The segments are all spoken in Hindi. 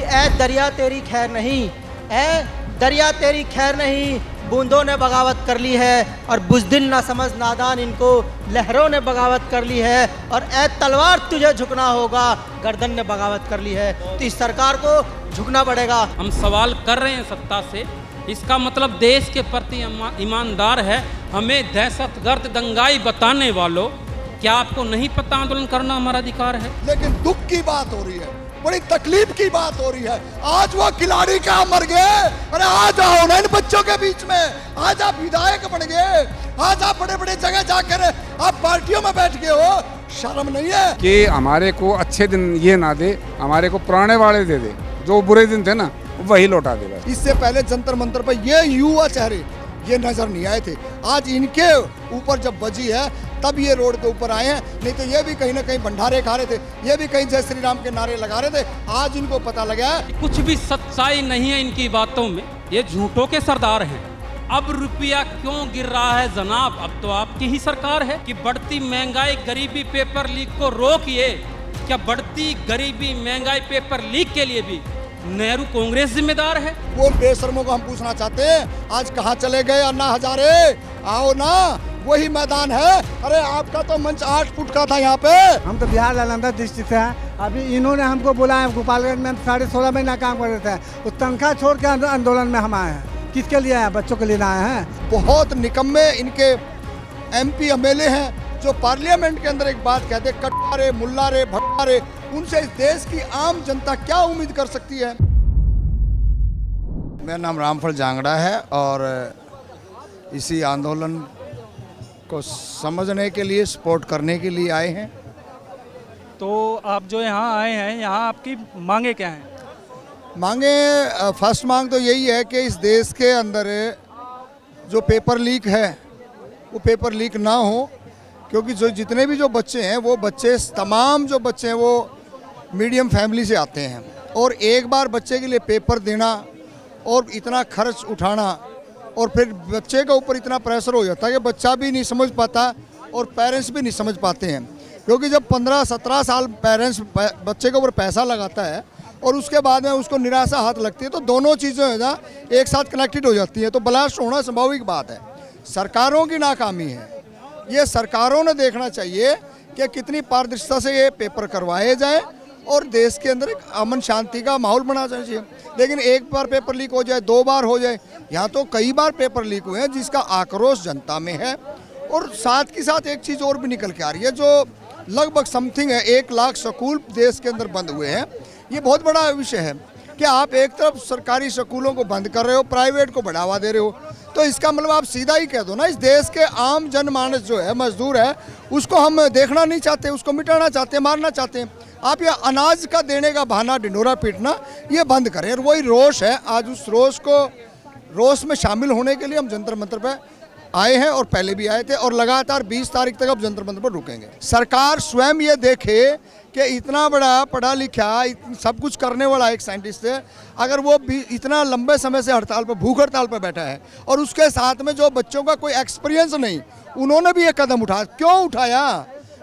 ऐ दरिया तेरी खैर नहीं, ऐ दरिया तेरी खैर नहीं, बूंदों ने बगावत कर ली है और बुज़दिल ना समझ नादान, इनको लहरों ने बगावत कर ली है। और ऐ तलवार तुझे झुकना होगा, गर्दन ने बगावत कर ली है। तो इस सरकार को झुकना पड़ेगा। हम सवाल कर रहे हैं सत्ता से, इसका मतलब देश के प्रति ईमानदार है। हमें दहशतगर्द दंगाई बताने वालों, क्या आपको नहीं पता आंदोलन करना हमारा अधिकार है? लेकिन दुख की बात हो रही है, बड़ी तकलीफ की बात हो रही है। आज वो खिलाड़ी क्या मर गए, अरे आ जाओ ना इन बच्चों के बीच में, आज आप विधायक बन गए, आज आप बड़े बड़े जगह जाकर आप पार्टियों में बैठ गए हो, शर्म नहीं है? कि हमारे को अच्छे दिन ये ना दे, हमारे को पुराने वाले दे दे, जो बुरे दिन थे ना वही लौटा दे बस। इससे पहले जंतर मंतर पर ये युवा चेहरे ये नजर नहीं आए थे, आज इनके ऊपर जब बजी है तब ये रोड के ऊपर आए हैं, नहीं तो ये भी कहीं ना कहीं भंडारे खा रहे थे, ये भी कहीं जय श्री राम के नारे लगा रहे थे। आज इनको पता लगा है कुछ भी सच्चाई नहीं है इनकी बातों में, ये झूठों के सरदार हैं। अब रुपया क्यों गिर रहा है जनाब? अब तो आपकी ही सरकार है कि बढ़ती महंगाई गरीबी पेपर लीक को रोकिए। क्या बढ़ती गरीबी महंगाई पेपर लीक के लिए भी नेहरू कांग्रेस जिम्मेदार है? वो बेशर्मों को हम पूछना चाहते हैं, आज कहाँ चले गए अन्ना हजारे? आओ ना, वही मैदान है। अरे आपका तो मंच 8 फुट का था यहाँ पे। हम तो बिहार नालंदा डिस्ट्रिक्ट से हैं। अभी इन्होंने हमको बुलाया, गोपालगंज में हम 16.5 महीना काम कर रहे थे, उस तनख्वाह छोड़ के आंदोलन में हम आए हैं। किसके लिए आए? बच्चों के लिए आए हैं। बहुत निकम्मे इनके MP MLA हैं जो पार्लियामेंट के अंदर एक बात कहते, कट्टारे मुल्लारे भट्टारे, उनसे इस देश की आम जनता क्या उम्मीद कर सकती है? मेरा नाम रामफल जांगड़ा है और इसी आंदोलन को समझने के लिए, सपोर्ट करने के लिए आए हैं। तो आप जो यहाँ आए हैं, यहाँ आपकी मांगे क्या हैं? मांगे, फर्स्ट मांग तो यही है कि इस देश के अंदर जो पेपर लीक है वो पेपर लीक ना हो, क्योंकि जो जितने भी जो बच्चे हैं वो बच्चे, तमाम जो बच्चे हैं वो मीडियम फैमिली से आते हैं, और एक बार बच्चे के लिए पेपर देना और इतना खर्च उठाना, और फिर बच्चे के ऊपर इतना प्रेशर हो जाता है कि बच्चा भी नहीं समझ पाता और पेरेंट्स भी नहीं समझ पाते हैं। क्योंकि जब 15-17 साल पेरेंट्स बच्चे के ऊपर पैसा लगाता है और उसके बाद में उसको निराशा हाथ लगती है, तो दोनों चीज़ें है ना एक साथ कनेक्टेड हो जाती हैं, तो ब्लास्ट होना स्वाभाविक बात है। सरकारों की नाकामी है, ये सरकारों ने देखना चाहिए कि कितनी पारदर्शिता से ये पेपर करवाए जाएँ और देश के अंदर एक अमन शांति का माहौल बना चाहिए। लेकिन एक बार पेपर लीक हो जाए, 2 बार हो जाए, यहाँ तो कई बार पेपर लीक हुए हैं जिसका आक्रोश जनता में है। और साथ के साथ एक चीज़ और भी निकल के आ रही है, जो लगभग समथिंग है 1 लाख स्कूल देश के अंदर बंद हुए हैं। ये बहुत बड़ा विषय है कि आप एक तरफ सरकारी स्कूलों को बंद कर रहे हो, प्राइवेट को बढ़ावा दे रहे हो, तो इसका मतलब आप सीधा ही कह दो ना, इस देश के आम जनमानस जो है, मजदूर है, उसको हम देखना नहीं चाहते, उसको मिटाना चाहते हैं, मारना चाहते हैं। आप ये अनाज का देने का बहाना, ढिंढोरा पीटना, ये बंद करें। और वही रोष है, आज उस रोष में शामिल होने के लिए हम जंतर मंतर पर आए हैं, और पहले भी आए थे, और लगातार 20 तारीख तक अब जंतर मंतर पर रुकेंगे। सरकार स्वयं ये देखे कि इतना बड़ा पढ़ा लिखा सब कुछ करने वाला एक साइंटिस्ट है, अगर वो भी इतना लंबे समय से हड़ताल पर, भूख हड़ताल पर बैठा है, और उसके साथ में जो बच्चों का कोई एक्सपीरियंस नहीं, उन्होंने भी ये कदम उठाया। क्यों उठाया?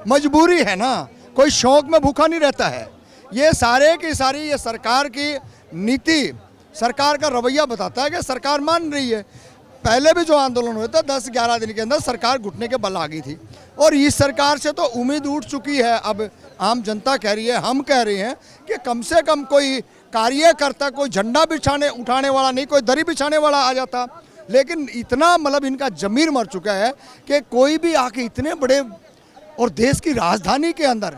मजबूरी है ना, कोई शौक में भूखा नहीं रहता है। ये सारे की सारी ये सरकार की नीति, सरकार का रवैया बताता है कि सरकार मान रही है। पहले भी जो आंदोलन हुए थे 10-11 दिन के अंदर सरकार घुटने के बल आ गई थी, और इस सरकार से तो उम्मीद उठ चुकी है। अब आम जनता कह रही है, हम कह रहे हैं कि कम से कम कोई कार्यकर्ता, कोई झंडा उठाने वाला नहीं, कोई दरी बिछाने वाला आ जाता। लेकिन इतना मतलब इनका जमीर मर चुका है कि कोई भी आके इतने बड़े और देश की राजधानी के अंदर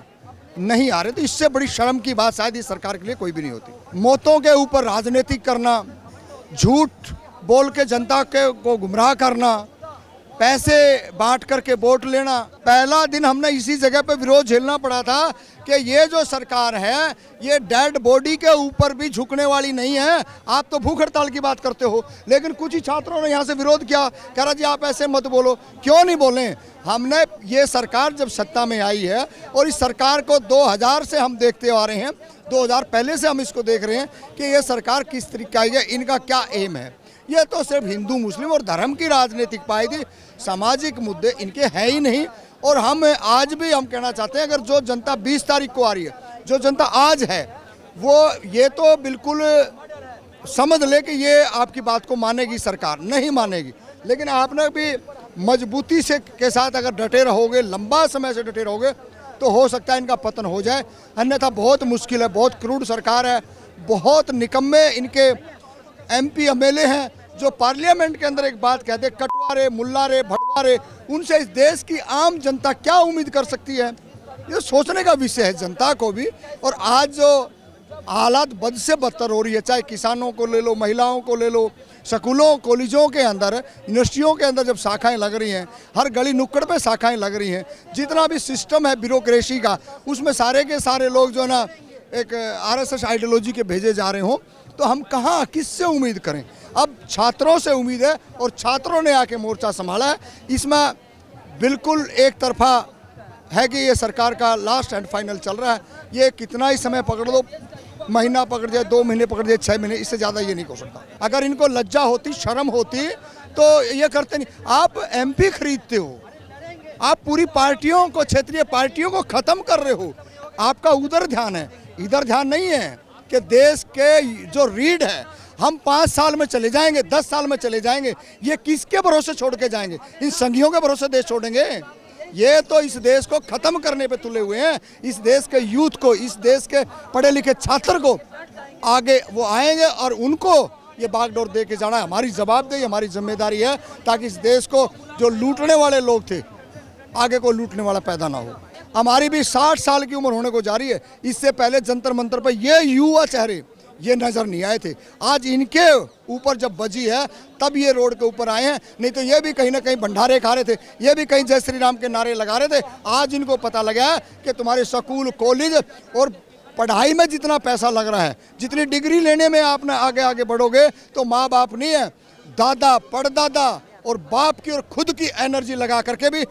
नहीं आ रहे, तो इससे बड़ी शर्म की बात शायद इस सरकार के लिए कोई भी नहीं होती। मौतों के ऊपर राजनीतिक करना, झूठ बोल के जनता को गुमराह करना, पैसे बांट करके वोट लेना। पहला दिन हमने इसी जगह पे विरोध झेलना पड़ा था कि ये जो सरकार है ये डेड बॉडी के ऊपर भी झुकने वाली नहीं है। आप तो भूख हड़ताल की बात करते हो, लेकिन कुछ ही छात्रों ने यहाँ से विरोध किया, कह रहा जी आप ऐसे मत बोलो। क्यों नहीं बोलें? हमने ये सरकार जब सत्ता में आई है, और इस सरकार को 2000 से हम देखते आ रहे हैं, 2000 पहले से हम इसको देख रहे हैं कि ये सरकार किस तरीके आई है, इनका क्या एम है। ये तो सिर्फ हिंदू मुस्लिम और धर्म की राजनीतिक पाई थी, सामाजिक मुद्दे इनके हैं ही नहीं। और हम आज भी हम कहना चाहते हैं, अगर जो जनता 20 तारीख को आ रही है, जो जनता आज है, वो ये तो बिल्कुल समझ ले कि ये आपकी बात को मानेगी सरकार, नहीं मानेगी। लेकिन आपने भी मजबूती से के साथ अगर डटे रहोगे, लंबा समय से डटे रहोगे, तो हो सकता है इनका पतन हो जाए, अन्यथा बहुत मुश्किल है। बहुत क्रूड सरकार है, बहुत निकम्मे इनके MP MLA हैं जो पार्लियामेंट के अंदर एक बात कहते हैं, कटवारे, मुल्लारे, भटवारे। उनसे इस देश की आम जनता क्या उम्मीद कर सकती है, ये सोचने का विषय है जनता को भी। और आज जो हालात बद से बदतर हो रही है, चाहे किसानों को ले लो, महिलाओं को ले लो, स्कूलों कॉलेजों के अंदर, यूनिवर्सिटियों के अंदर जब शाखाएं लग रही हैं, हर गली नुक्कड़ पे शाखाएं लग रही हैं, जितना भी सिस्टम है ब्यूरोक्रेसी का, उसमें सारे के सारे लोग जो है ना एक RSS आइडियोलॉजी के भेजे जा रहे हों, तो हम कहाँ किससे उम्मीद करें। अब छात्रों से उम्मीद है और छात्रों ने आके मोर्चा संभाला है। इसमें बिल्कुल एक तरफा है कि ये सरकार का लास्ट एंड फाइनल चल रहा है। ये कितना ही समय पकड़ लो, महीना पकड़ जाए, 2 महीने पकड़ जाए, 6 महीने, इससे ज़्यादा ये नहीं हो सकता। अगर इनको लज्जा होती, शर्म होती, तो ये करते नहीं। आप MP खरीदते हो, आप पूरी पार्टियों को, क्षेत्रीय पार्टियों को ख़त्म कर रहे हो, आपका उधर ध्यान है, इधर ध्यान नहीं है कि देश के जो रीढ़ है, हम 5 साल में चले जाएंगे, 10 साल में चले जाएंगे, ये किसके भरोसे छोड़ के जाएंगे? इन संघियों के भरोसे देश छोड़ेंगे? ये तो इस देश को खत्म करने पे तुले हुए हैं। इस देश के यूथ को, इस देश के पढ़े लिखे छात्र को आगे वो आएंगे और उनको ये बागडोर दे के जाना हमारी जवाबदेही, हमारी जिम्मेदारी है, ताकि इस देश को जो लूटने वाले लोग थे, आगे को लूटने वाला पैदा ना हो। हमारी भी 60 साल की उम्र होने को जा रही है। इससे पहले जंतर मंतर पर ये युवा चेहरे ये नज़र नहीं आए थे। आज इनके ऊपर जब बजी है तब ये रोड के ऊपर आए हैं, नहीं तो ये भी कहीं ना कहीं भंडारे खा रहे थे, ये भी कहीं जय श्री राम के नारे लगा रहे थे। आज इनको पता लगा है कि तुम्हारे स्कूल, कॉलेज और पढ़ाई में जितना पैसा लग रहा है, जितनी डिग्री लेने में आपने आगे आगे बढ़ोगे, तो माँ बाप नहीं है, दादा, परदादा और बाप की और खुद की एनर्जी लगा करके भी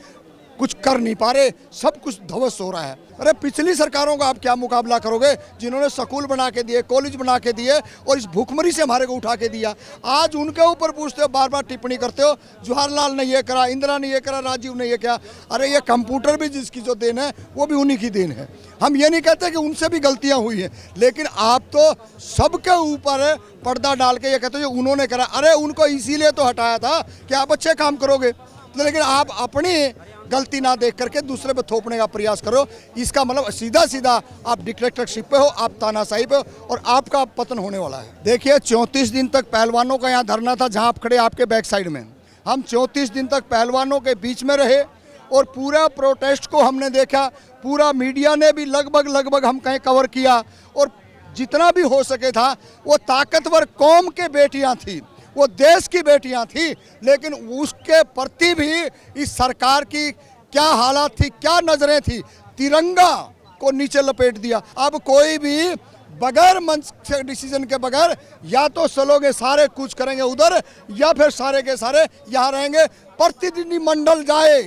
कुछ कर नहीं पा रहे, सब कुछ ध्वस्त हो रहा है। अरे पिछली सरकारों का आप क्या मुकाबला करोगे, जिन्होंने स्कूल बना के दिए, कॉलेज बना के दिए और इस भूखमरी से हमारे को उठा के दिया। आज उनके ऊपर पूछते हो, बार बार टिप्पणी करते हो, जवाहरलाल ने ये करा, इंदिरा ने ये करा, राजीव ने ये किया। अरे ये कंप्यूटर भी जिसकी जो देन है वो भी उन्हीं की देन है। हम ये नहीं कहते कि उनसे भी गलतियाँ हुई हैं, लेकिन आप तो सबके ऊपर पर्दा डाल के ये कहते हो उन्होंने करा। अरे उनको इसीलिए तो हटाया था कि आप अच्छे काम करोगे, लेकिन आप अपनी गलती ना देख करके दूसरे पे थोपने का प्रयास करो। इसका मतलब सीधा सीधा आप डिक्टेटरशिप पे हो, आप तानाशाही पे हो और आपका पतन होने वाला है। देखिए 34 दिन तक पहलवानों का यहाँ धरना था, जहाँ आप खड़े आपके बैक साइड में। हम 34 दिन तक पहलवानों के बीच में रहे और पूरा प्रोटेस्ट को हमने देखा, पूरा मीडिया ने भी लगभग हम कहीं कवर किया और जितना भी हो सके था। वो ताकतवर कौम के बेटियाँ थी, वो देश की बेटियां थी, लेकिन उसके प्रति भी इस सरकार की क्या हालात थी, क्या नजरें थी। तिरंगा को नीचे लपेट दिया। अब कोई भी बगैर मंच से डिसीजन के बगैर या तो चलोगे सारे कुछ करेंगे उधर, या फिर सारे के सारे यहाँ रहेंगे। प्रतिनिधि मंडल जाए,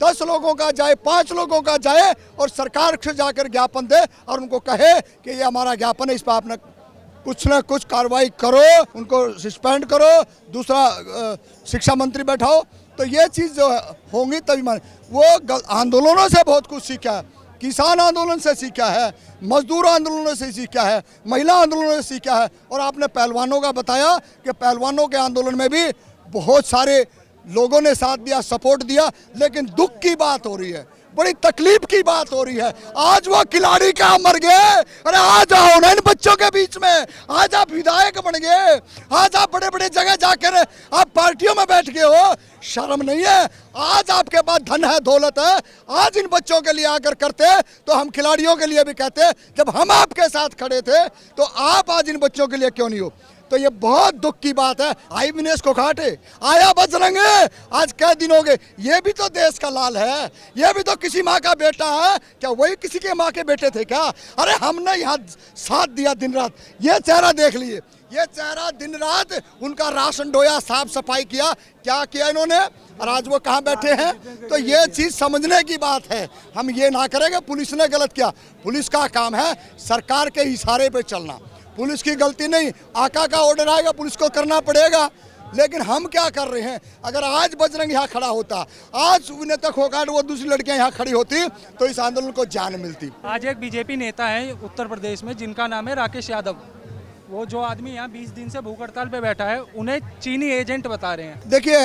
10 लोगों का जाए, 5 लोगों का जाए और सरकार से जाकर ज्ञापन दे और उनको कहे कि ये हमारा ज्ञापन है, इस पर आपने कुछ ना कुछ कार्रवाई करो, उनको सस्पेंड करो, दूसरा शिक्षा मंत्री बैठाओ। तो ये चीज़ जो होंगी तभी माने। वो आंदोलनों से बहुत कुछ सीखा है, किसान आंदोलन से सीखा है, मजदूर आंदोलनों से सीखा है, महिला आंदोलनों से सीखा है। और आपने पहलवानों का बताया कि पहलवानों के आंदोलन में भी बहुत सारे लोगों ने साथ दिया, सपोर्ट दिया, लेकिन दुख की बात हो रही है, बड़ी तकलीफ की बात हो रही है। आज वो खिलाड़ी क्या मर गए। अरे आज आओ ना इन बच्चों के बीच में, आज आप विधायक बन गए, आज आप बड़े बड़े जगह जाकर आप पार्टियों में बैठ गए हो, शर्म नहीं है। आज आपके पास धन है, दौलत है, आज इन बच्चों के लिए आकर करते तो हम खिलाड़ियों के लिए भी कहते। जब हम आपके साथ खड़े थे तो आप आज इन बच्चों के लिए क्यों नहीं हो। तो ये बहुत दुख की बात है। आई विनेश को काटे, आया बजरंग, आज कई दिन हो गए। ये भी तो देश का लाल है, ये भी तो किसी माँ का बेटा है। क्या वही किसी के माँ के बेटे थे क्या? अरे हमने यहाँ साथ दिया दिन रात। ये चेहरा देख लिए, ये चेहरा दिन रात उनका राशन ढोया, साफ सफाई किया, क्या किया इन्होंने, और आज वो कहाँ बैठे हैं। तो ये चीज़ समझने की बात है। हम ये ना करेंगे पुलिस ने गलत किया, पुलिस का काम है सरकार के इशारे पे चलना, पुलिस की गलती नहीं। आका का ऑर्डर आएगा पुलिस को करना पड़ेगा। लेकिन हम क्या कर रहे हैं, अगर आज बजरंग यहाँ खड़ा होता, आज नेता खोकाट वो दूसरी लड़कियां यहाँ खड़ी होती, तो इस आंदोलन को जान मिलती। आज एक बीजेपी नेता है उत्तर प्रदेश में जिनका नाम है राकेश यादव। वो जो आदमी यहाँ 20 दिन से भूख हड़ताल पे बैठा है, उन्हें चीनी एजेंट बता रहे हैं। देखिए,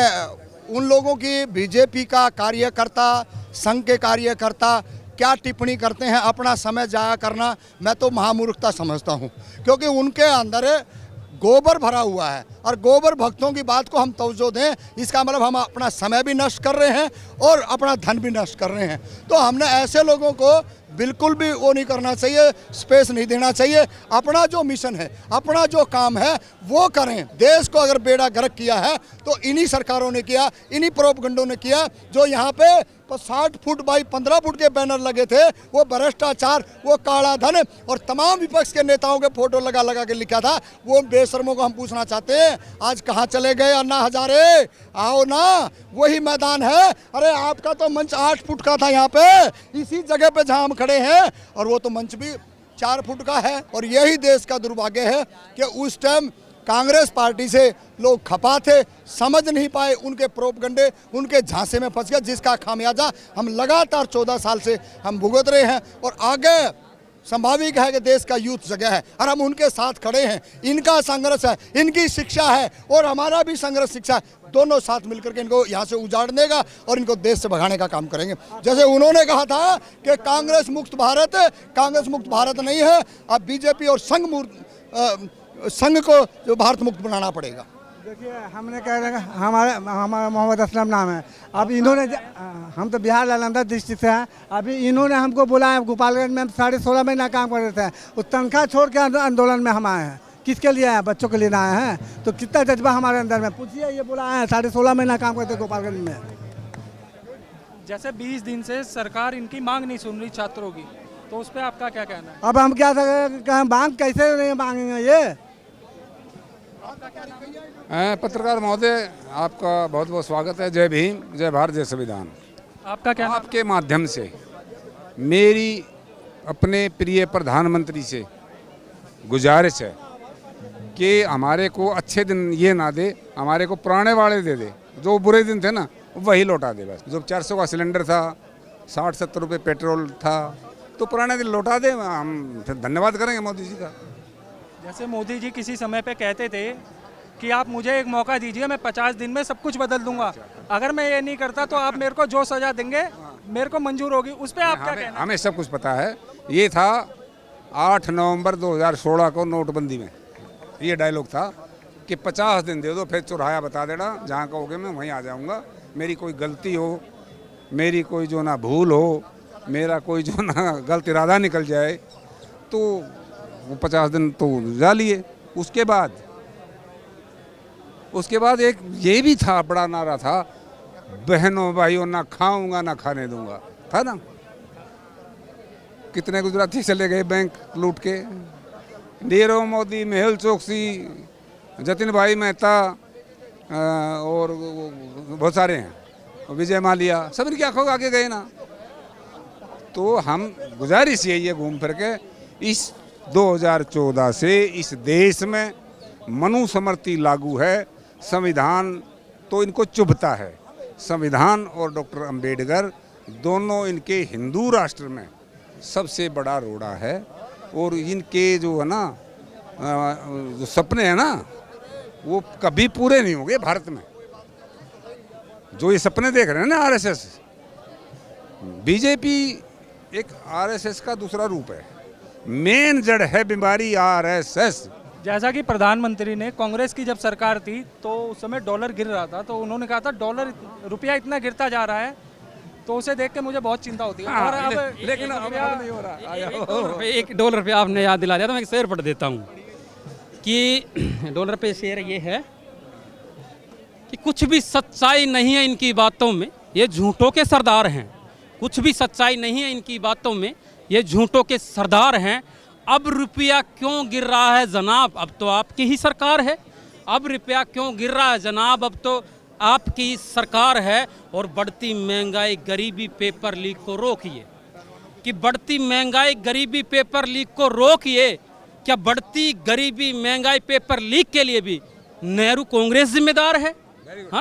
उन लोगों की बीजेपी का कार्यकर्ता, संघ के कार्यकर्ता क्या टिप्पणी करते हैं, अपना समय जाया करना, मैं तो महामूर्खता समझता हूं, क्योंकि उनके अंदर गोबर भरा हुआ है और गोबर भक्तों की बात को हम तवज्जो दें, इसका मतलब हम अपना समय भी नष्ट कर रहे हैं और अपना धन भी नष्ट कर रहे हैं। तो हमने ऐसे लोगों को बिल्कुल भी वो नहीं करना चाहिए, स्पेस नहीं देना चाहिए। अपना जो मिशन है, अपना जो काम है वो करें। देश को अगर बेड़ा गर्क किया है तो इन्हीं सरकारों ने किया, इन्हीं प्रोपगंडों ने किया। जो यहाँ पे 60 फुट बाई 15 फुट के बैनर लगे थे, वो भ्रष्टाचार, वो काला धन और तमाम विपक्ष के नेताओं के फोटो लगा लगा के लिखा था। वो बेशर्मों को हम पूछना चाहते हैं, आज कहाँ चले गए अन्ना हजारे? आओ ना, वही मैदान है। अरे आपका तो मंच 8 फुट का था यहाँ पे, इसी जगह पे जहाँ हम खड़े हैं, और वो तो मंच भी 4 फुट का है। और यही देश का दुर्भाग्य है कि उस टाइम कांग्रेस पार्टी से लोग खपा थे, समझ नहीं पाए, उनके प्रोपगंडे, उनके झांसे में फंस गए, जिसका खामियाजा हम लगातार 14 साल से हम भुगत रहे हैं। और आगे संभाविक है कि देश का यूथ जगह है और हम उनके साथ खड़े हैं। इनका संघर्ष है, इनकी शिक्षा है और हमारा भी संघर्ष, शिक्षा, दोनों साथ मिलकर के इनको यहाँ से उजाड़ने का और इनको देश से भगाने का काम करेंगे। जैसे उन्होंने कहा था कि कांग्रेस मुक्त भारत, कांग्रेस मुक्त भारत नहीं है, अब बीजेपी और संघ को जो भारत मुक्त बनाना पड़ेगा। देखिए, हमने कह रहे हैं हमारा मोहम्मद असलम नाम है। अब इन्होंने हम तो बिहार नालंदा डिस्ट्रिक्ट से हैं। अभी इन्होंने हमको बुलाया, गोपालगंज में हम 16.5 महीना काम कर रहे थे। उस तनख्वाह छोड़ के आंदोलन में हम आए हैं। किसके लिए आए? बच्चों के लिए आए हैं। तो कितना जज्बा हमारे अंदर में, पूछिए। ये बुलाए हैं, 16.5 महीना काम करते गोपालगंज में। जैसे 20 दिन से सरकार इनकी मांग नहीं सुन रही छात्रों की, तो उस पर आपका क्या कहना है? अब हम क्या मांग कैसे नहीं मांगेंगे? ये पत्रकार महोदय, आपका बहुत बहुत स्वागत है। जय भीम, जय भारत, जय संविधान। आपका क्या? आपके माध्यम से मेरी अपने प्रिय प्रधानमंत्री से गुजारिश है कि हमारे को अच्छे दिन ये ना दे, हमारे को पुराने वाले दे दे। जो बुरे दिन थे ना, वही लौटा दे बस। जो 400 का सिलेंडर था, 60-70 रुपये पेट्रोल था, तो पुराने दिन लौटा दे, हम फिर धन्यवाद करेंगे मोदी जी का। जैसे मोदी जी किसी समय पे कहते थे कि आप मुझे एक मौका दीजिए, मैं 50 दिन में सब कुछ बदल दूंगा। अगर मैं ये नहीं करता तो आप मेरे को जो सजा देंगे मेरे को मंजूर होगी। उस पर आप क्या कहना? हमें सब कुछ पता है। ये था 8 नवंबर 2016 को नोटबंदी में, ये डायलॉग था कि 50 दिन दे दो, फिर चौराहा बता देना, जहाँ कहोगे मैं वहीं आ जाऊँगा। मेरी कोई गलती हो, मेरी कोई जो ना भूल हो, मेरा कोई जो ना गलत इरादा निकल जाए, तो वो 50 दिन तो जा लिए। उसके बाद एक ये भी था, बड़ा नारा था, बहनों भाइयों ना खाऊंगा ना खाने दूंगा, था ना। कितने गुजराती चले गए बैंक लूट के। नीरव मोदी, मेहुल चोकसी, जतिन भाई मेहता और बहुत सारे हैं, विजय माल्या, सब इनकी आंखों आगे गए ना। तो हम गुजारिश यही है घूम फिर के, इस 2014 से इस देश में मनुस्मृति लागू है। संविधान तो इनको चुभता है। संविधान और डॉक्टर अंबेडकर दोनों इनके हिंदू राष्ट्र में सबसे बड़ा रोड़ा है। और इनके जो है ना जो सपने हैं ना, वो कभी पूरे नहीं होंगे भारत में। जो ये सपने देख रहे हैं ना आरएसएस, बीजेपी एक आरएसएस का दूसरा रूप है। मेन जड़ है बीमारी आरएसएस। जैसा कि प्रधानमंत्री ने, कांग्रेस की जब सरकार थी तो उस समय डॉलर गिर रहा था, तो उन्होंने कहा था रुपया इतना गिरता जा रहा है, तो उसे देख के मुझे बहुत चिंता होती है। और अब लेकिन अब नहीं हो रहा। $1 पे आपने याद दिला दिया, तो मैं एक शेर पढ़ देता हूँ कि $1 पे शेर ये है कि कुछ भी सच्चाई नहीं है इनकी बातों में, ये झूठों के सरदार हैं। कुछ भी सच्चाई नहीं है इनकी बातों में, ये झूठों के सरदार हैं। अब रुपया क्यों गिर रहा है जनाब, अब तो आपकी ही सरकार है। अब रुपया क्यों गिर रहा है जनाब, अब तो आपकी सरकार है। और बढ़ती महंगाई, गरीबी, पेपर लीक को रोकिए। कि बढ़ती महंगाई, गरीबी, पेपर लीक को रोकिए। क्या बढ़ती गरीबी, महंगाई, पेपर लीक के लिए भी नेहरू कांग्रेस जिम्मेदार है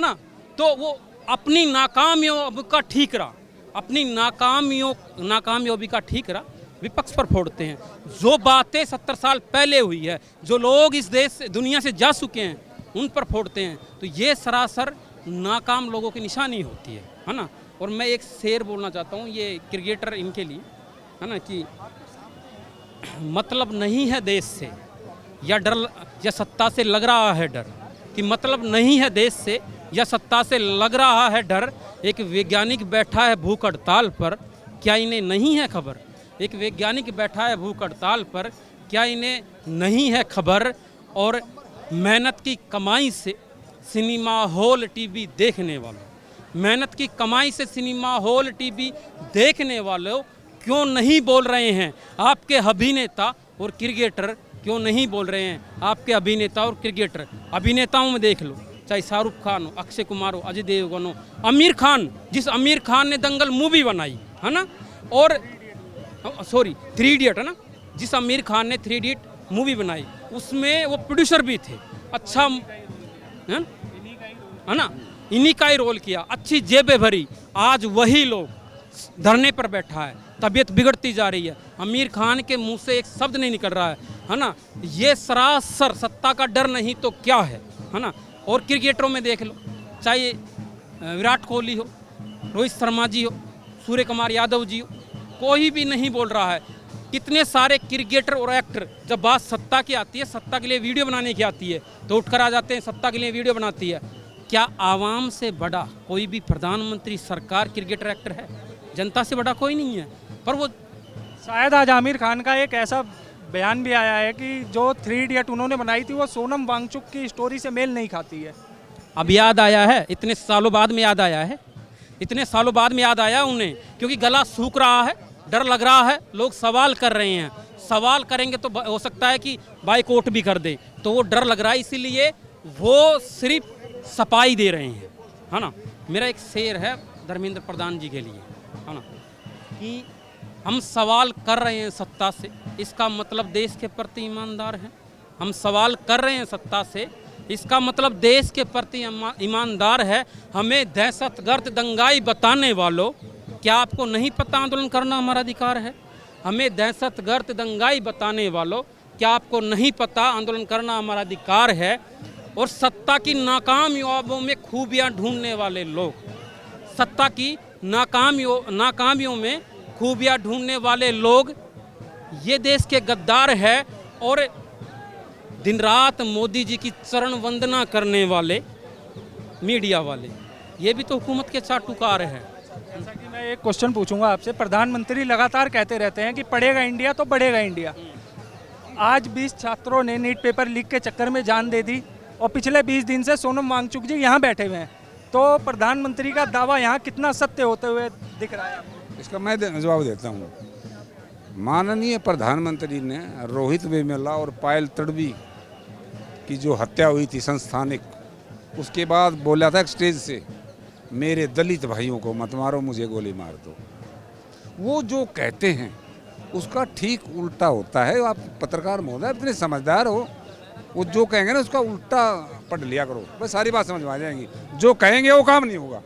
ना? तो वो अपनी नाकामयाबी का ठीकरा, अपनी नाकामयाबी का ठीकरा विपक्ष पर फोड़ते हैं। जो बातें 70 साल पहले हुई है, जो लोग इस देश से दुनिया से जा चुके हैं, उन पर फोड़ते हैं। तो ये सरासर नाकाम लोगों की निशानी होती है ना? और मैं एक शेर बोलना चाहता हूँ, ये क्रिकेटर इनके लिए है ना, कि मतलब नहीं है देश से या डर या सत्ता से लग रहा है डर, कि मतलब नहीं है देश से या सत्ता से लग रहा है डर। एक वैज्ञानिक बैठा है भूख हड़ताल पर, क्या इन्हें नहीं है खबर? एक वैज्ञानिक बैठा है भूख हड़ताल पर, क्या इन्हें नहीं है खबर? और मेहनत की कमाई से सिनेमा हॉल टीवी देखने वालों, मेहनत की कमाई से सिनेमा हॉल टीवी देखने वालों, क्यों नहीं बोल रहे हैं आपके अभिनेता और क्रिकेटर? क्यों नहीं बोल रहे हैं आपके अभिनेता और क्रिकेटर? अभिनेताओं में देख लो, चाहे शाहरुख खान हो, अक्षय कुमार हो, अजय देवगन हो, आमिर खान, जिस आमिर खान ने दंगल मूवी बनाई है ना, और सॉरी 3 इडियट है ना, जिस आमिर खान ने 3 इडियट मूवी बनाई, उसमें वो प्रोड्यूसर भी थे। अच्छा है ना, इन्हीं का ही रोल किया, अच्छी जेबें भरी। आज वही लोग धरने पर बैठा है, तबीयत बिगड़ती जा रही है, आमिर खान के मुंह से एक शब्द नहीं निकल रहा है ना? ये सरासर सत्ता का डर नहीं तो क्या है ना? और क्रिकेटरों में देख लो, चाहे विराट कोहली हो, रोहित शर्मा जी हो, सूर्य कुमार यादव जी हो, कोई भी नहीं बोल रहा है। कितने सारे क्रिकेटर और एक्टर, जब बात सत्ता की आती है, सत्ता के लिए वीडियो बनाने की आती है, तो उठकर आ जाते हैं, सत्ता के लिए वीडियो बनाती है। क्या आवाम से बड़ा कोई भी प्रधानमंत्री, सरकार, क्रिकेटर, एक्टर है? जनता से बड़ा कोई नहीं है। पर वो शायद आज आमिर खान का एक ऐसा बयान भी आया है कि जो 3 इडियट उन्होंने बनाई थी वो सोनम वांगचुक की स्टोरी से मेल नहीं खाती है। अब याद आया है, इतने सालों बाद में याद आया है, इतने सालों बाद में याद आया उन्हें, क्योंकि गला सूख रहा है, डर लग रहा है, लोग सवाल कर रहे हैं। सवाल करेंगे तो हो सकता है कि बाइकआउट भी कर दे, तो वो डर लग रहा है, इसीलिए वो सिर्फ सफाई दे रहे हैं, है ना? मेरा एक शेर है धर्मेंद्र प्रधान जी के लिए, है ना, कि हम सवाल कर रहे हैं सत्ता से, इसका मतलब देश के प्रति ईमानदार हैं। हम सवाल कर रहे हैं सत्ता से, इसका मतलब देश के प्रति ईमानदार है। हमें दहशतगर्द दंगाई बताने वालों, क्या आपको नहीं पता आंदोलन करना हमारा अधिकार है? हमें दहशतगर्द दंगाई बताने वालों, क्या आपको नहीं पता आंदोलन करना हमारा अधिकार है? और सत्ता की नाकामयाबियों में खूबियां ढूंढने वाले लोग, सत्ता की नाकामियों में खूबियां ढूंढने वाले लोग, ये देश के गद्दार है। और दिन रात मोदी जी की चरण वंदना करने वाले मीडिया वाले, ये भी तो हुकूमत के चाटुकार है। जैसा कि मैं एक क्वेश्चन पूछूंगा आपसे, प्रधानमंत्री लगातार कहते रहते हैं कि पढ़ेगा इंडिया तो बढ़ेगा इंडिया। आज 20 छात्रों ने नीट पेपर लीक के चक्कर में जान दे दी, और पिछले 20 दिन से सोनम वांगचुक जी यहाँ बैठे हुए हैं। तो प्रधानमंत्री का दावा यहाँ कितना सत्य होते हुए दिख रहा है आपको? इसका मैं जवाब देता हूँ। माननीय प्रधानमंत्री ने रोहित वेमुला और पायल तड़वी की जो हत्या हुई थी संस्थानिक, उसके बाद बोला था स्टेज से, मेरे दलित भाइयों को मत मारो, मुझे गोली मार दो। वो जो कहते हैं उसका ठीक उल्टा होता है। आप पत्रकार महोदय इतने समझदार हो, वो जो कहेंगे ना उसका उल्टा पढ़ लिया करो, बस सारी बात समझ में आ जाएंगी। जो कहेंगे वो काम नहीं होगा,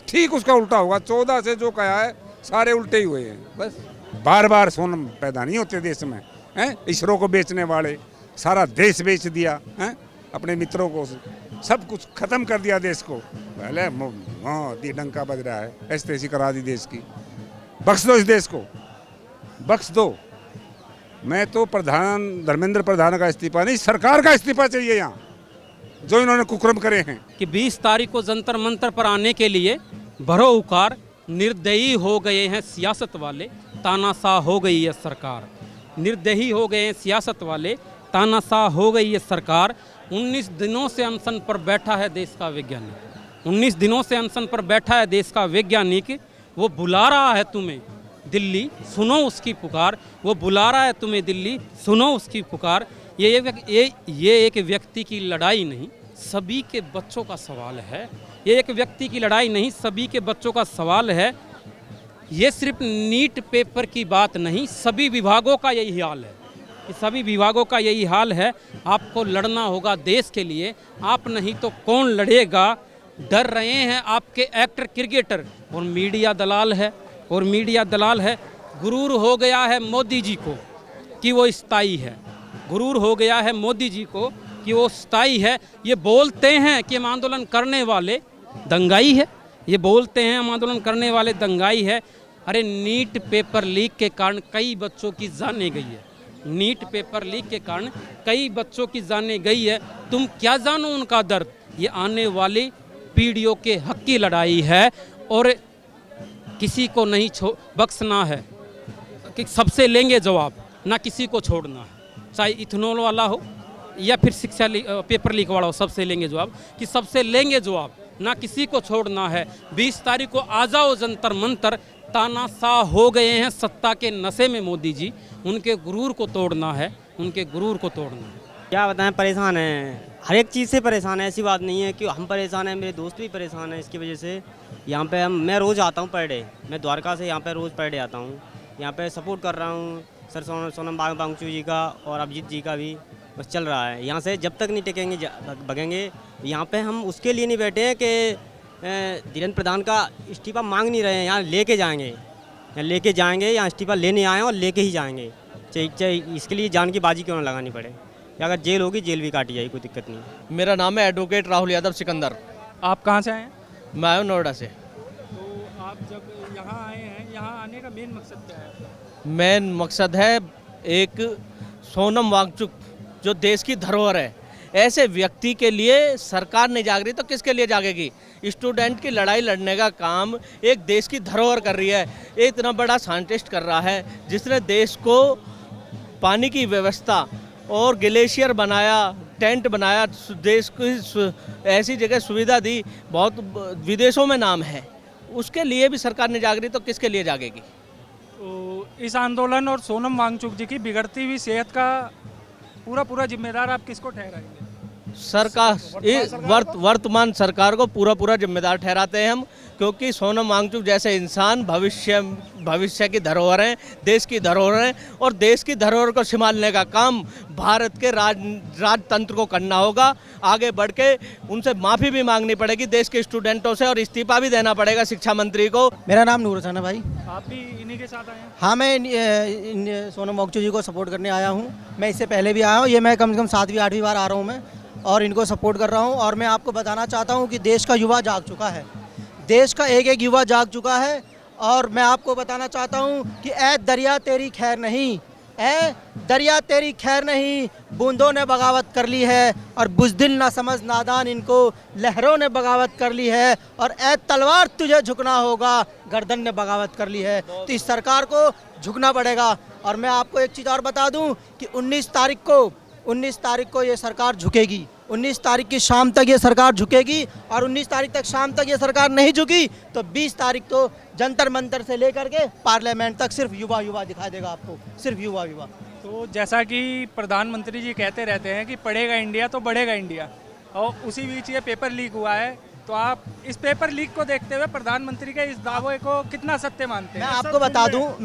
ठीक उसका उल्टा होगा। 14 से जो कहा है सारे उल्टे ही हुए हैं। बस बार बार सोनम पैदा नहीं होते देश में, हैं? इसरो को बेचने वाले सारा देश बेच दिया, हैं? अपने मित्रों को सब कुछ खत्म कर दिया देश को। पहले दी डंका बज रहा है, ऐसी करा दी देश की। बख्श दो इस देश को, बख्श दो। मैं तो धर्मेंद्र प्रधान का इस्तीफा नहीं, सरकार का इस्तीफा चाहिए यहाँ, जो इन्होंने कुकर्म करे हैं। कि 20 तारीख को जंतर मंतर पर आने के लिए भरो उकार, निर्दयी हो गए हैं सियासत वाले, तानाशाह हो गई है सरकार। निर्दयी हो गए हैं सियासत वाले, तानाशाह हो गई है सरकार। 19 दिनों से अनशन पर बैठा है देश का वैज्ञानिक, 19 दिनों से अनशन पर बैठा है देश का वैज्ञानिक। वो बुला रहा है तुम्हें दिल्ली, सुनो उसकी पुकार। वो बुला रहा है तुम्हें दिल्ली, सुनो उसकी पुकार। ये एक व्यक्ति की लड़ाई नहीं, सभी के बच्चों का सवाल है। ये एक व्यक्ति की लड़ाई नहीं, सभी के बच्चों का सवाल है। ये सिर्फ नीट पेपर की बात नहीं, सभी विभागों का यही हाल है। कि सभी विभागों का यही हाल है। आपको लड़ना होगा देश के लिए, आप नहीं तो कौन लड़ेगा। डर रहे हैं आपके एक्टर क्रिकेटर और मीडिया दलाल है। गुरूर हो गया है मोदी जी को कि वो स्थायी है, गुरूर हो गया है मोदी जी को कि वो स्थायी है। ये बोलते हैं कि हम आंदोलन करने वाले दंगाई है, ये बोलते हैं हम आंदोलन करने वाले दंगाई है। अरे नीट पेपर लीक के कारण कई बच्चों की जानें गई है, नीट पेपर लीक के कारण कई बच्चों की जानें गई है। तुम क्या जानो उनका दर्द। ये आने वाली पीढ़ियों के हक की लड़ाई है और किसी को नहीं बख्शना है कि सबसे लेंगे जवाब, ना किसी को छोड़ना है। चाहे इथेनॉल वाला हो या फिर शिक्षा पेपर लीक वाला हो, सबसे लेंगे जवाब कि सबसे लेंगे जवाब, ना किसी को छोड़ना है। 20 तारीख को आ जाओ जंतर मंतर। तानाशाह हो गए हैं सत्ता के नशे में मोदी जी, उनके गुरूर को तोड़ना है, उनके गुरूर को तोड़ना है। क्या बताएं, परेशान हैं, हर एक चीज़ से परेशान है। ऐसी बात नहीं है कि हम परेशान हैं, मेरे दोस्त भी परेशान हैं इसकी वजह से। यहाँ पे मैं रोज़ आता हूँ पर डे, मैं द्वारका से यहाँ पे रोज़ पर डे आता हूँ। यहाँ पे सपोर्ट कर रहा हूँ सर सोनम वांगचुक जी का और अभिजीत जी का भी। बस चल रहा है, यहाँ से जब तक नहीं टिकेंगे भगेंगे। यहाँ पे हम उसके लिए नहीं बैठे हैं कि धीरेन्द्र प्रधान का इस्तीफा मांग नहीं रहे हैं, यहाँ लेके जाएंगे, यहाँ इस्तीफा लेने आए हैं और लेके ही जाएंगे। चाहे इसके लिए जान की बाजी क्यों ना लगानी पड़े। अगर जेल होगी जेल भी काटी जाएगी, कोई दिक्कत नहीं। मेरा नाम है एडवोकेट राहुल यादव सिकंदर। आप कहाँ से आए हैं? मैं आया हूँ नोएडा से। तो आप जब यहाँ आए हैं, यहाँ आने का मेन मकसद क्या है? मेन मकसद है एक सोनम वांगचुक जो देश की धरोहर है, ऐसे व्यक्ति के लिए सरकार नहीं जाग रही तो किसके लिए जागेगी। स्टूडेंट की लड़ाई लड़ने का काम एक देश की धरोहर कर रही है। एक इतना बड़ा साइंटिस्ट कर रहा है जिसने देश को पानी की व्यवस्था और ग्लेशियर बनाया, टेंट बनाया, देश को ऐसी जगह सुविधा दी, बहुत विदेशों में नाम है। उसके लिए भी सरकार नहीं जाग रही तो किसके लिए जागेगी। तो इस आंदोलन और सोनम वांगचुक जी की बिगड़ती हुई सेहत का पूरा जिम्मेदार आप किसको ठहराएंगे? सरकार, वर्तमान सरकार को पूरा जिम्मेदार ठहराते हैं हम, क्योंकि सोनम वांगचुक जैसे इंसान भविष्य की धरोहर हैं, देश की धरोहर हैं और देश की धरोहर को संभालने का काम भारत के राजतंत्र को करना होगा। आगे बढ़ के उनसे माफ़ी भी मांगनी पड़ेगी देश के स्टूडेंटों से और इस्तीफा भी देना पड़ेगा शिक्षा मंत्री को। मेरा नाम नूर हसन है भाई। आप भी इन्हीं के साथ आए हैं? हाँ, मैं सोनम वांगचुक जी को सपोर्ट करने आया हूँ। मैं इससे पहले भी आया हूँ, ये मैं कम से कम 7वीं-8वीं बार आ रहा हूँ मैं, और इनको सपोर्ट कर रहा हूँ। और मैं आपको बताना चाहता हूँ कि देश का युवा जाग चुका है, देश का एक युवा जाग चुका है। और मैं आपको बताना चाहता हूँ कि ऐ दरिया तेरी खैर नहीं, ऐ दरिया तेरी खैर नहीं, बूंदों ने बगावत कर ली है और बुज़दिल ना समझ नादान, इनको लहरों ने बगावत कर ली है। और ऐ तलवार तुझे झुकना होगा, गर्दन ने बगावत कर ली है। तो इस सरकार को झुकना पड़ेगा। और मैं आपको एक चीज़ और बता दूं कि 19 तारीख को ये सरकार झुकेगी। 19 तारीख की शाम तक ये सरकार झुकेगी और 19 तारीख तक शाम तक ये सरकार नहीं झुकी तो 20 तारीख तो जंतर मंतर से लेकर के पार्लियामेंट तक सिर्फ युवा दिखाई देगा आपको, सिर्फ युवा। तो जैसा कि प्रधानमंत्री जी कहते रहते हैं कि पढ़ेगा इंडिया तो बढ़ेगा इंडिया, और उसी बीच ये पेपर लीक हुआ है। तो आप इस पेपर लीक को देखते हुए प्रधानमंत्री के इस दावे को कितना सत्य मानते हैं? मैं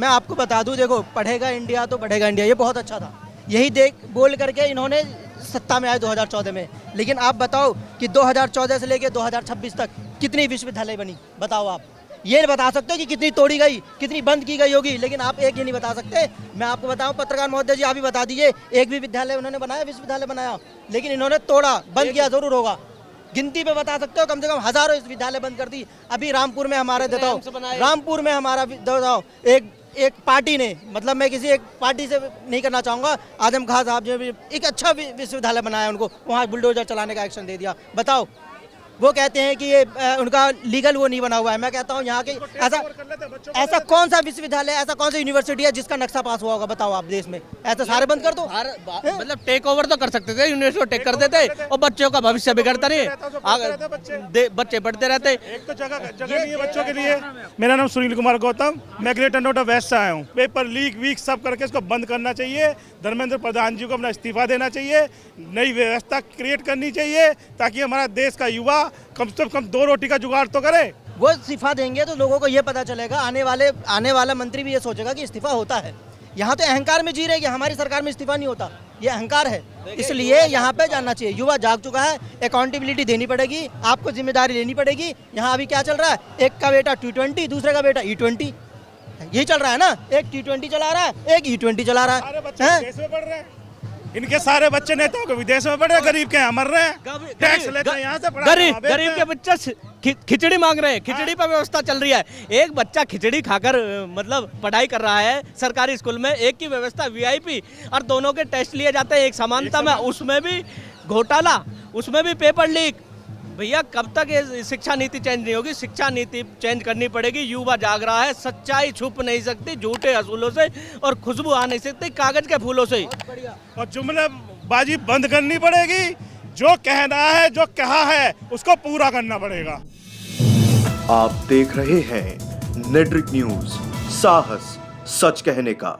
आपको बता दूं, देखो, पढ़ेगा इंडिया तो बढ़ेगा इंडिया, ये बहुत अच्छा था। यही बोल करके इन्होंने सत्ता में आए 2014 में। लेकिन आप बताओ कि 2014 से लेकर 2026 तक कितनी विश्वविद्यालय बनी, बताओ आप। ये बता सकते हो कि कितनी तोड़ी गई, कितनी बंद की गई होगी, लेकिन आप एक ये नहीं बता सकते। मैं आपको बताऊं पत्रकार महोदय जी, आप भी बता दीजिए, एक भी विद्यालय उन्होंने बनाया, विश्वविद्यालय बनाया, लेकिन इन्होंने तोड़ा, बंद किया जरूर होगा। गिनती पे बता सकते हो, कम से कम हजारों विद्यालय बंद कर दी। अभी रामपुर में हमारे रामपुर में हमारा एक पार्टी ने, मतलब मैं किसी एक पार्टी से नहीं करना चाहूँगा, आजम खान साहब जो एक अच्छा विश्वविद्यालय बनाया, उनको वहाँ बुलडोजर चलाने का एक्शन दे दिया। बताओ, वो कहते हैं कि ये उनका लीगल वो नहीं बना हुआ है। मैं कहता हूँ यहाँ के ऐसा कौन सा विश्वविद्यालय, ऐसा कौन सा यूनिवर्सिटी है जिसका नक्शा पास हुआ होगा, बताओ आप देश में? ऐसा सारे बंद कर दो। मतलब टेक ओवर तो कर सकते थे, यूनिवर्सिटी को टेक कर देते और बच्चों का भविष्य बिगड़ता नहीं, बच्चे पढ़ते रहते। एक तो जगह नहीं है बच्चों के लिए। मेरा नाम सुनील कुमार गौतम, मैं ग्रेटर नोएडा वेस्ट से आया हूँ। पेपर लीक सब करके इसको बंद करना चाहिए। धर्मेंद्र प्रधान जी को अपना इस्तीफा देना चाहिए, नई व्यवस्था क्रिएट करनी चाहिए ताकि हमारा देश का युवा कम से कम 2 रोटी का जुगाड़ तो करे। वो इस्तीफा देंगे तो लोगों को ये पता चलेगा, आने वाला मंत्री भी ये सोचेगा कि इस्तीफा होता है। यहाँ तो अहंकार में जी रहे कि हमारी सरकार में इस्तीफा नहीं होता, ये अहंकार है। इसलिए यहाँ पे जानना चाहिए, युवा जाग चुका है, अकाउंटेबिलिटी देनी पड़ेगी, आपको जिम्मेदारी लेनी पड़ेगी। यहाँ अभी क्या चल रहा है, एक का बेटा T20, दूसरे का बेटा E20, यही चल रहा है ना। एक T20 चला रहा है, एक E20 चला रहा सारे बच्चे है। विदेश में पढ़ रहे हैं, इनके सारे बच्चे नेताओं के विदेश में पढ़ रहे हैं, गरीब के यहाँ मर रहे हैं, टैक्स लेते हैं यहाँ से, गरीब के बच्चे खिचड़ी मांग रहे हैं, खिचड़ी पर व्यवस्था चल रही है। एक बच्चा खिचड़ी खाकर मतलब पढ़ाई कर रहा है सरकारी स्कूल में, एक की व्यवस्था VIP, और दोनों के टेस्ट लिए जाते हैं एक समानता में, उसमें भी घोटाला, उसमें भी पेपर लीक। भैया कब तक ये शिक्षा नीति चेंज नहीं होगी? शिक्षा नीति चेंज करनी पड़ेगी। युवा जाग रहा है, सच्चाई छुप नहीं सकती झूठे असूलों से, और खुशबू आ नहीं सकती कागज के फूलों से। और जुमलेबाजी बंद करनी पड़ेगी, जो कहना है, जो कहा है उसको पूरा करना पड़ेगा। आप देख रहे हैं नेट्रिक न्यूज, साहस सच कहने का।